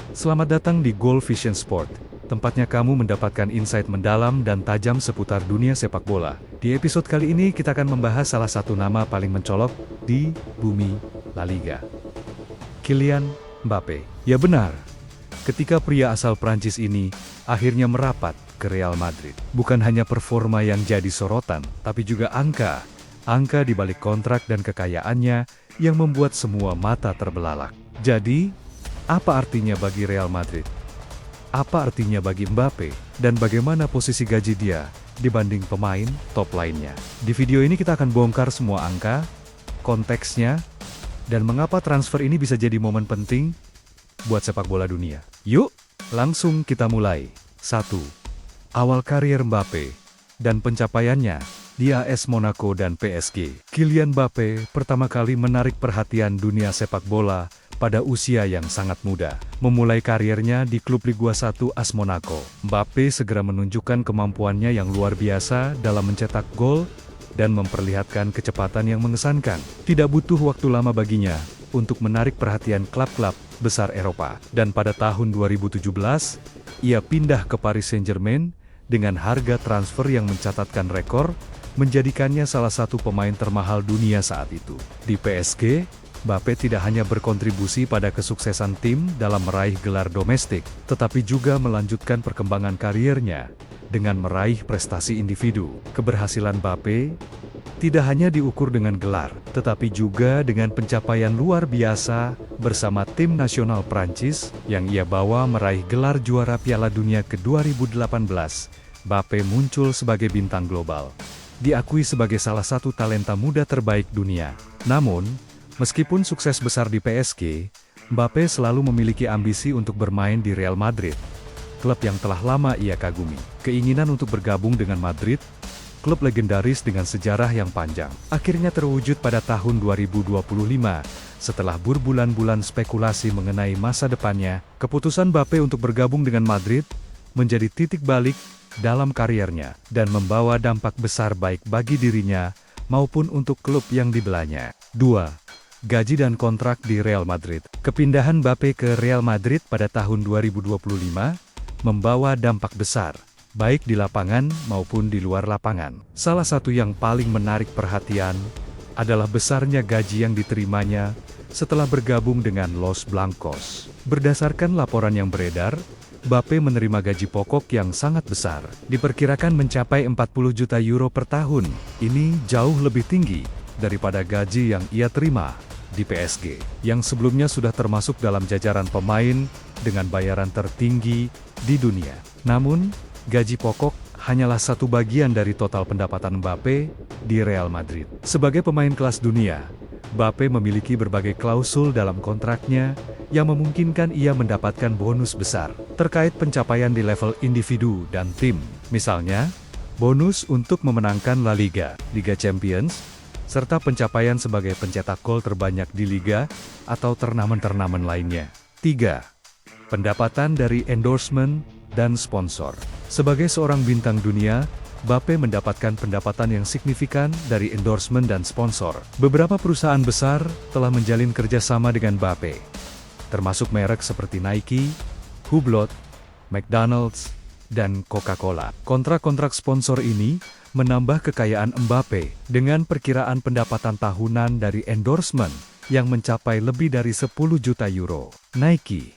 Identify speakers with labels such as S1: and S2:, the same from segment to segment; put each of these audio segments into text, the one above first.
S1: Selamat datang di Goal Vision Sport, tempatnya kamu mendapatkan insight mendalam dan tajam seputar dunia sepak bola. Di episode kali ini kita akan membahas salah satu nama paling mencolok di bumi La Liga. Kylian Mbappe. Ya benar, ketika pria asal Prancis ini akhirnya merapat ke Real Madrid. Bukan hanya performa yang jadi sorotan, tapi juga angka di balik kontrak dan kekayaannya yang membuat semua mata terbelalak. Jadi, apa artinya bagi Real Madrid? Apa artinya bagi Mbappe? Dan bagaimana posisi gaji dia dibanding pemain top lainnya? Di video ini kita akan bongkar semua angka, konteksnya, dan mengapa transfer ini bisa jadi momen penting buat sepak bola dunia. Yuk, langsung kita mulai. 1. Awal karier Mbappe dan pencapaiannya di AS Monaco dan PSG. Kylian Mbappe pertama kali menarik perhatian dunia sepak bola pada usia yang sangat muda. Memulai karirnya di klub Ligue 1 AS Monaco, Mbappe segera menunjukkan kemampuannya yang luar biasa dalam mencetak gol dan memperlihatkan kecepatan yang mengesankan. Tidak butuh waktu lama baginya untuk menarik perhatian klub-klub besar Eropa. Dan pada tahun 2017, ia pindah ke Paris Saint-Germain dengan harga transfer yang mencatatkan rekor, menjadikannya salah satu pemain termahal dunia saat itu. Di PSG, Mbappe tidak hanya berkontribusi pada kesuksesan tim dalam meraih gelar domestik, tetapi juga melanjutkan perkembangan kariernya dengan meraih prestasi individu. Keberhasilan Mbappe tidak hanya diukur dengan gelar, tetapi juga dengan pencapaian luar biasa bersama tim nasional Prancis yang ia bawa meraih gelar juara Piala Dunia ke-2018. Mbappe muncul sebagai bintang global, diakui sebagai salah satu talenta muda terbaik dunia. Namun, meskipun sukses besar di PSG, Mbappe selalu memiliki ambisi untuk bermain di Real Madrid, klub yang telah lama ia kagumi. Keinginan untuk bergabung dengan Madrid, klub legendaris dengan sejarah yang panjang, akhirnya terwujud pada tahun 2025. Setelah berbulan-bulan spekulasi mengenai masa depannya, keputusan Mbappe untuk bergabung dengan Madrid menjadi titik balik dalam kariernya dan membawa dampak besar baik bagi dirinya maupun untuk klub yang dibelanya. 2. Gaji dan kontrak di Real Madrid. Kepindahan Mbappe ke Real Madrid pada tahun 2025 membawa dampak besar, baik di lapangan maupun di luar lapangan. Salah satu yang paling menarik perhatian adalah besarnya gaji yang diterimanya setelah bergabung dengan Los Blancos. Berdasarkan laporan yang beredar, Mbappe menerima gaji pokok yang sangat besar, diperkirakan mencapai 40 juta euro per tahun. Ini jauh lebih tinggi daripada gaji yang ia terima di PSG, yang sebelumnya sudah termasuk dalam jajaran pemain dengan bayaran tertinggi di dunia. Namun, gaji pokok hanyalah satu bagian dari total pendapatan Mbappe di Real Madrid. Sebagai pemain kelas dunia, Mbappe memiliki berbagai klausul dalam kontraknya yang memungkinkan ia mendapatkan bonus besar terkait pencapaian di level individu dan tim. Misalnya, bonus untuk memenangkan La Liga, Liga Champions, serta pencapaian sebagai pencetak gol terbanyak di Liga atau turnamen-turnamen lainnya. 3. Pendapatan dari endorsement dan sponsor. Sebagai seorang bintang dunia, Mbappe mendapatkan pendapatan yang signifikan dari endorsement dan sponsor. Beberapa perusahaan besar telah menjalin kerjasama dengan Mbappe, termasuk merek seperti Nike, Hublot, McDonald's, dan Coca-Cola. Kontrak-kontrak sponsor ini menambah kekayaan Mbappe dengan perkiraan pendapatan tahunan dari endorsement yang mencapai lebih dari 10 juta euro. Nike,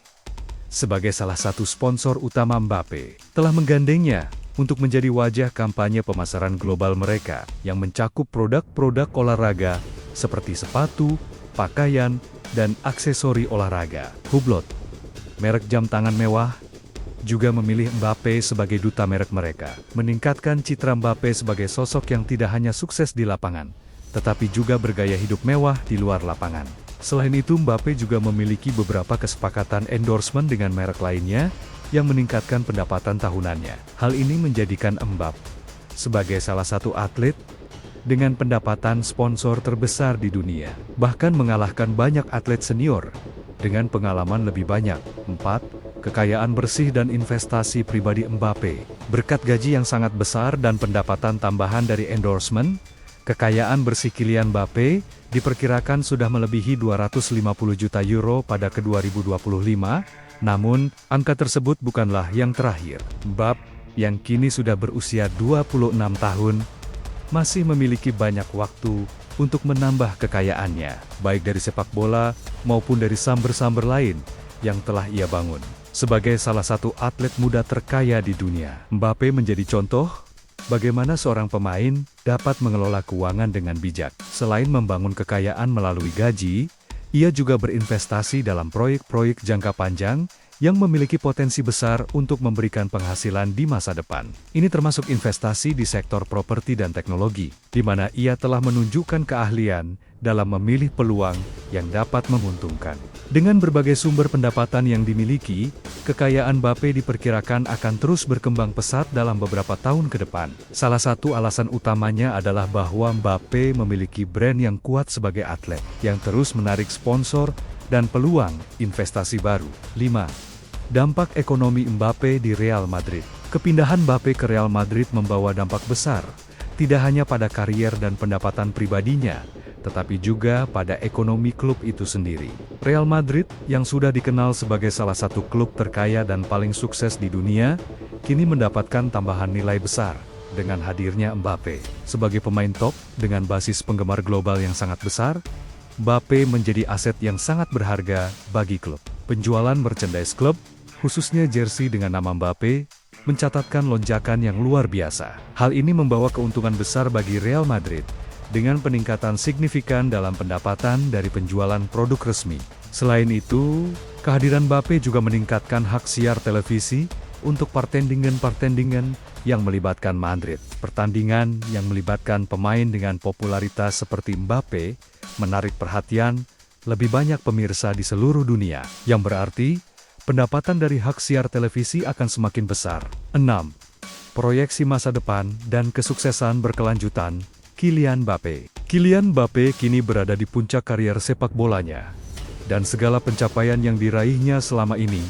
S1: sebagai salah satu sponsor utama Mbappe, telah menggandengnya untuk menjadi wajah kampanye pemasaran global mereka yang mencakup produk-produk olahraga seperti sepatu, pakaian, dan aksesori olahraga. Hublot, merek jam tangan mewah, juga memilih Mbappe sebagai duta merek mereka, meningkatkan citra Mbappe sebagai sosok yang tidak hanya sukses di lapangan, tetapi juga bergaya hidup mewah di luar lapangan. Selain itu, Mbappe juga memiliki beberapa kesepakatan endorsement dengan merek lainnya yang meningkatkan pendapatan tahunannya. Hal ini menjadikan Mbappe sebagai salah satu atlet dengan pendapatan sponsor terbesar di dunia, bahkan mengalahkan banyak atlet senior dengan pengalaman lebih banyak. 4. Kekayaan bersih dan investasi pribadi Mbappe. Berkat gaji yang sangat besar dan pendapatan tambahan dari endorsement, kekayaan bersih Kylian Mbappe diperkirakan sudah melebihi 250 juta euro pada ke-2025, Namun, angka tersebut bukanlah yang terakhir. Mbappé, yang kini sudah berusia 26 tahun, masih memiliki banyak waktu untuk menambah kekayaannya, baik dari sepak bola maupun dari samber-samber lain yang telah ia bangun. Sebagai salah satu atlet muda terkaya di dunia, Mbappé menjadi contoh bagaimana seorang pemain dapat mengelola keuangan dengan bijak. Selain membangun kekayaan melalui gaji, ia juga berinvestasi dalam proyek-proyek jangka panjang yang memiliki potensi besar untuk memberikan penghasilan di masa depan. Ini termasuk investasi di sektor properti dan teknologi, di mana ia telah menunjukkan keahlian dalam memilih peluang yang dapat menguntungkan. Dengan berbagai sumber pendapatan yang dimiliki, kekayaan Mbappé diperkirakan akan terus berkembang pesat dalam beberapa tahun ke depan. Salah satu alasan utamanya adalah bahwa Mbappé memiliki brand yang kuat sebagai atlet, yang terus menarik sponsor dan peluang investasi baru. 5. Dampak ekonomi Mbappé di Real Madrid. Kepindahan Mbappé ke Real Madrid membawa dampak besar, tidak hanya pada karier dan pendapatan pribadinya, tetapi juga pada ekonomi klub itu sendiri. Real Madrid, yang sudah dikenal sebagai salah satu klub terkaya dan paling sukses di dunia, kini mendapatkan tambahan nilai besar dengan hadirnya Mbappé. Sebagai pemain top, dengan basis penggemar global yang sangat besar, Mbappé menjadi aset yang sangat berharga bagi klub. Penjualan merchandise klub, khususnya jersey dengan nama Mbappé, mencatatkan lonjakan yang luar biasa. Hal ini membawa keuntungan besar bagi Real Madrid, dengan peningkatan signifikan dalam pendapatan dari penjualan produk resmi. Selain itu, kehadiran Mbappé juga meningkatkan hak siar televisi untuk pertandingan-pertandingan yang melibatkan Madrid. Pertandingan yang melibatkan pemain dengan popularitas seperti Mbappé menarik perhatian lebih banyak pemirsa di seluruh dunia, yang berarti pendapatan dari hak siar televisi akan semakin besar. 6. Proyeksi masa depan dan kesuksesan berkelanjutan Kylian Mbappé. Kylian Mbappé kini berada di puncak karier sepak bolanya, dan segala pencapaian yang diraihnya selama ini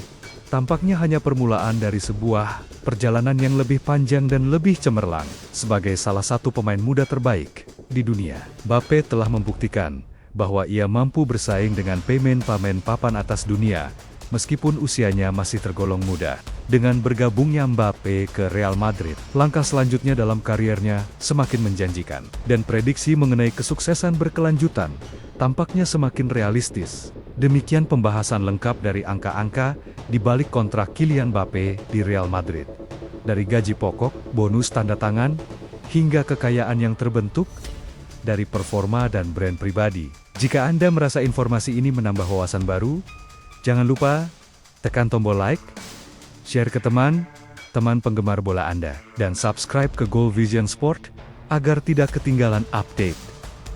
S1: tampaknya hanya permulaan dari sebuah perjalanan yang lebih panjang dan lebih cemerlang. Sebagai salah satu pemain muda terbaik di dunia, Mbappé telah membuktikan bahwa ia mampu bersaing dengan pemain-pemain papan atas dunia, meskipun usianya masih tergolong muda. Dengan bergabungnya Mbappé ke Real Madrid, langkah selanjutnya dalam kariernya semakin menjanjikan, dan prediksi mengenai kesuksesan berkelanjutan tampaknya semakin realistis. Demikian pembahasan lengkap dari angka-angka di balik kontrak Kylian Mbappé di Real Madrid. Dari gaji pokok, bonus tanda tangan, hingga kekayaan yang terbentuk dari performa dan brand pribadi. Jika Anda merasa informasi ini menambah wawasan baru, jangan lupa tekan tombol like, share ke teman penggemar bola Anda, dan subscribe ke Goal Vision Sport agar tidak ketinggalan update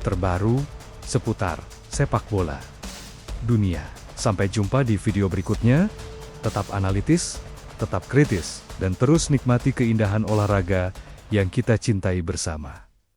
S1: terbaru seputar sepak bola dunia. Sampai jumpa di video berikutnya. Tetap analitis, tetap kritis, dan terus nikmati keindahan olahraga yang kita cintai bersama.